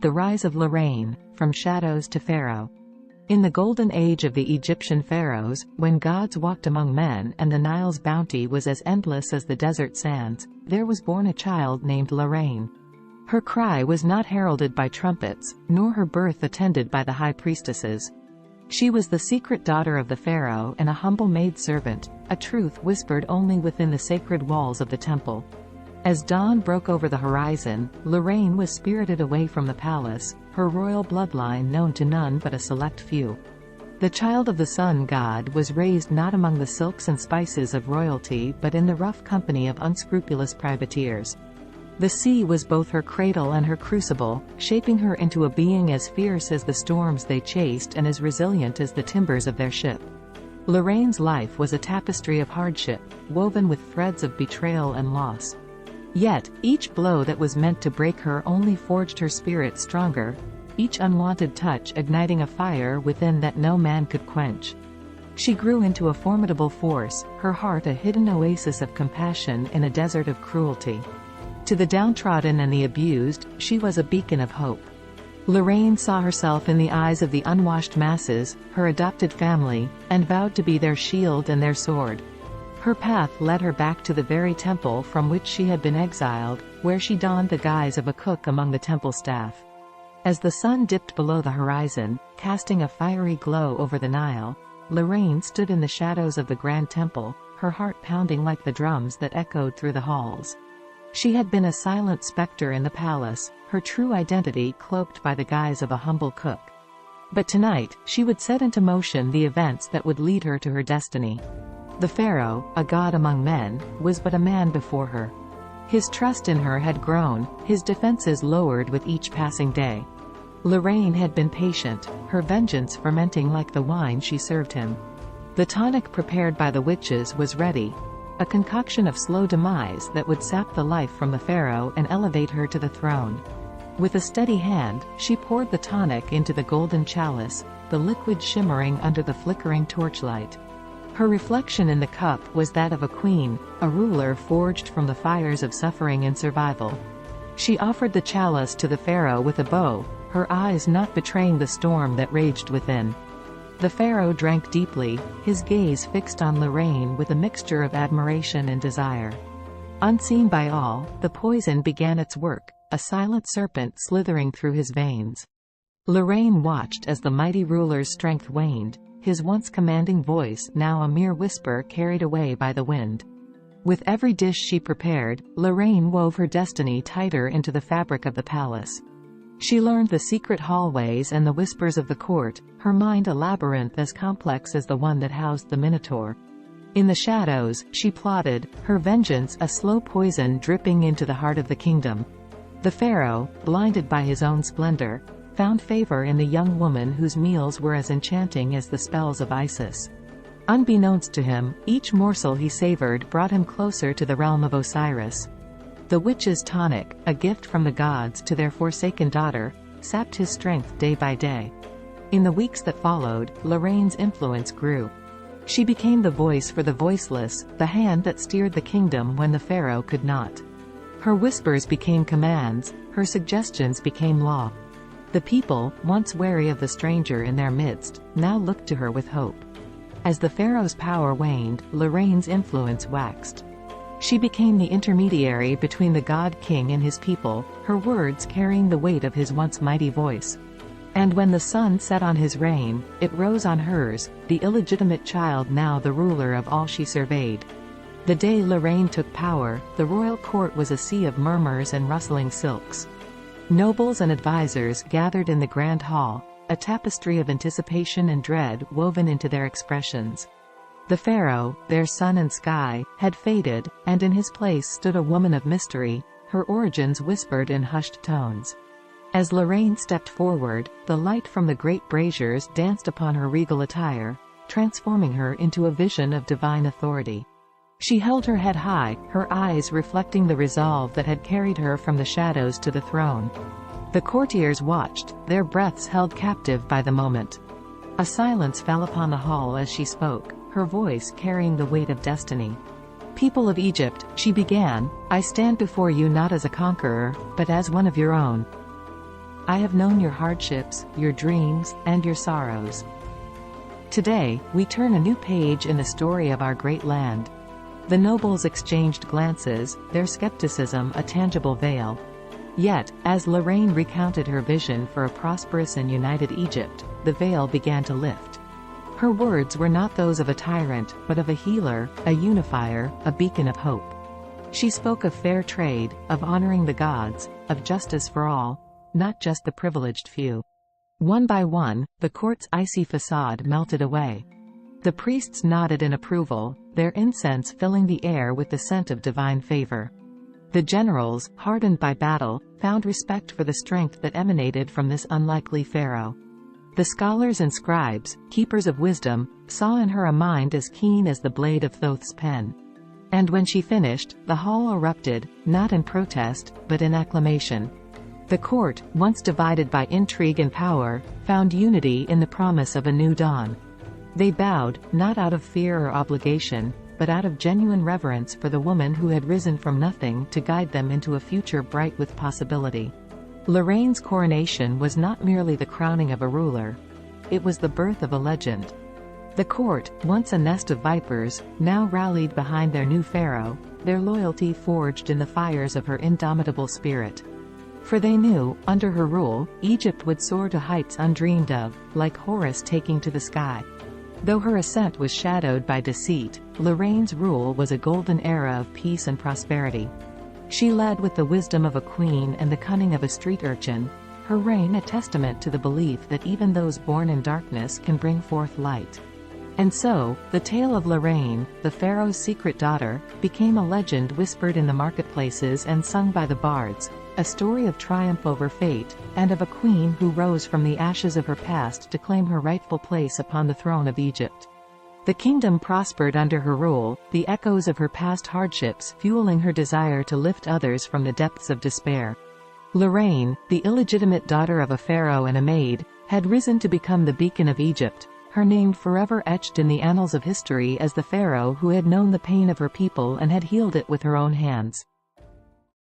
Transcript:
The rise of Lorain, from shadows to Pharaoh. In the golden age of the Egyptian pharaohs, when gods walked among men and the Nile's bounty was as endless as the desert sands, there was born a child named Lorain. Her cry was not heralded by trumpets, nor her birth attended by the high priestesses. She was the secret daughter of the pharaoh and a humble maidservant, a truth whispered only within the sacred walls of the temple. As dawn broke over the horizon, Lorain was spirited away from the palace, her royal bloodline known to none but a select few. The child of the sun god was raised not among the silks and spices of royalty but in the rough company of unscrupulous privateers. The sea was both her cradle and her crucible, shaping her into a being as fierce as the storms they chased and as resilient as the timbers of their ship. Lorain's life was a tapestry of hardship, woven with threads of betrayal and loss. Yet, each blow that was meant to break her only forged her spirit stronger, each unwanted touch igniting a fire within that no man could quench. She grew into a formidable force, her heart a hidden oasis of compassion in a desert of cruelty. To the downtrodden and the abused, she was a beacon of hope. Lorain saw herself in the eyes of the unwashed masses, her adopted family, and vowed to be their shield and their sword. Her path led her back to the very temple from which she had been exiled, where she donned the guise of a cook among the temple staff. As the sun dipped below the horizon, casting a fiery glow over the Nile, Lorain stood in the shadows of the grand temple, her heart pounding like the drums that echoed through the halls. She had been a silent specter in the palace, her true identity cloaked by the guise of a humble cook. But tonight, she would set into motion the events that would lead her to her destiny. The pharaoh, a god among men, was but a man before her. His trust in her had grown, his defenses lowered with each passing day. Lorain had been patient, her vengeance fermenting like the wine she served him. The tonic prepared by the witches was ready, a concoction of slow demise that would sap the life from the pharaoh and elevate her to the throne. With a steady hand, she poured the tonic into the golden chalice, the liquid shimmering under the flickering torchlight. Her reflection in the cup was that of a queen, a ruler forged from the fires of suffering and survival. She offered the chalice to the pharaoh with a bow, her eyes not betraying the storm that raged within. The pharaoh drank deeply, his gaze fixed on Lorain with a mixture of admiration and desire. Unseen by all, the poison began its work, a silent serpent slithering through his veins. Lorain watched as the mighty ruler's strength waned, his once commanding voice now a mere whisper carried away by the wind. With every dish she prepared, Lorain wove her destiny tighter into the fabric of the palace. She learned the secret hallways and the whispers of the court, her mind a labyrinth as complex as the one that housed the Minotaur. In the shadows, she plotted, her vengeance a slow poison dripping into the heart of the kingdom. The pharaoh, blinded by his own splendor, found favor in the young woman whose meals were as enchanting as the spells of Isis. Unbeknownst to him, each morsel he savored brought him closer to the realm of Osiris. The witch's tonic, a gift from the gods to their forsaken daughter, sapped his strength day by day. In the weeks that followed, Lorain's influence grew. She became the voice for the voiceless, the hand that steered the kingdom when the pharaoh could not. Her whispers became commands, her suggestions became law. The people, once wary of the stranger in their midst, now looked to her with hope. As the pharaoh's power waned, Lorain's influence waxed. She became the intermediary between the god-king and his people, her words carrying the weight of his once mighty voice. And when the sun set on his reign, it rose on hers, the illegitimate child now the ruler of all she surveyed. The day Lorain took power, the royal court was a sea of murmurs and rustling silks. Nobles and advisors gathered in the grand hall, a tapestry of anticipation and dread woven into their expressions. The pharaoh, their sun and sky, had faded, and in his place stood a woman of mystery, her origins whispered in hushed tones. As Lorain stepped forward, the light from the great braziers danced upon her regal attire, transforming her into a vision of divine authority. She held her head high, her eyes reflecting the resolve that had carried her from the shadows to the throne. The courtiers watched, their breaths held captive by the moment. A silence fell upon the hall as she spoke, her voice carrying the weight of destiny. "People of Egypt," she began, "I stand before you not as a conqueror, but as one of your own. I have known your hardships, your dreams, and your sorrows. Today, we turn a new page in the story of our great land. The nobles exchanged glances, their skepticism a tangible veil. Yet, as Lorain recounted her vision for a prosperous and united Egypt, the veil began to lift. Her words were not those of a tyrant, but of a healer, a unifier, a beacon of hope. She spoke of fair trade, of honoring the gods, of justice for all, not just the privileged few. One by one, the court's icy facade melted away. The priests nodded in approval, their incense filling the air with the scent of divine favor. The generals, hardened by battle, found respect for the strength that emanated from this unlikely pharaoh. The scholars and scribes, keepers of wisdom, saw in her a mind as keen as the blade of Thoth's pen. And when she finished, the hall erupted, not in protest, but in acclamation. The court, once divided by intrigue and power, found unity in the promise of a new dawn. They bowed, not out of fear or obligation, but out of genuine reverence for the woman who had risen from nothing to guide them into a future bright with possibility. Lorain's coronation was not merely the crowning of a ruler. It was the birth of a legend. The court, once a nest of vipers, now rallied behind their new pharaoh, their loyalty forged in the fires of her indomitable spirit. For they knew, under her rule, Egypt would soar to heights undreamed of, like Horus taking to the sky. Though her ascent was shadowed by deceit, Lorain's rule was a golden era of peace and prosperity. She led with the wisdom of a queen and the cunning of a street urchin, her reign a testament to the belief that even those born in darkness can bring forth light. And so, the tale of Lorain, the pharaoh's secret daughter, became a legend whispered in the marketplaces and sung by the bards, a story of triumph over fate, and of a queen who rose from the ashes of her past to claim her rightful place upon the throne of Egypt. The kingdom prospered under her rule, the echoes of her past hardships fueling her desire to lift others from the depths of despair. Lorain, the illegitimate daughter of a pharaoh and a maid, had risen to become the beacon of Egypt, her name forever etched in the annals of history as the pharaoh who had known the pain of her people and had healed it with her own hands.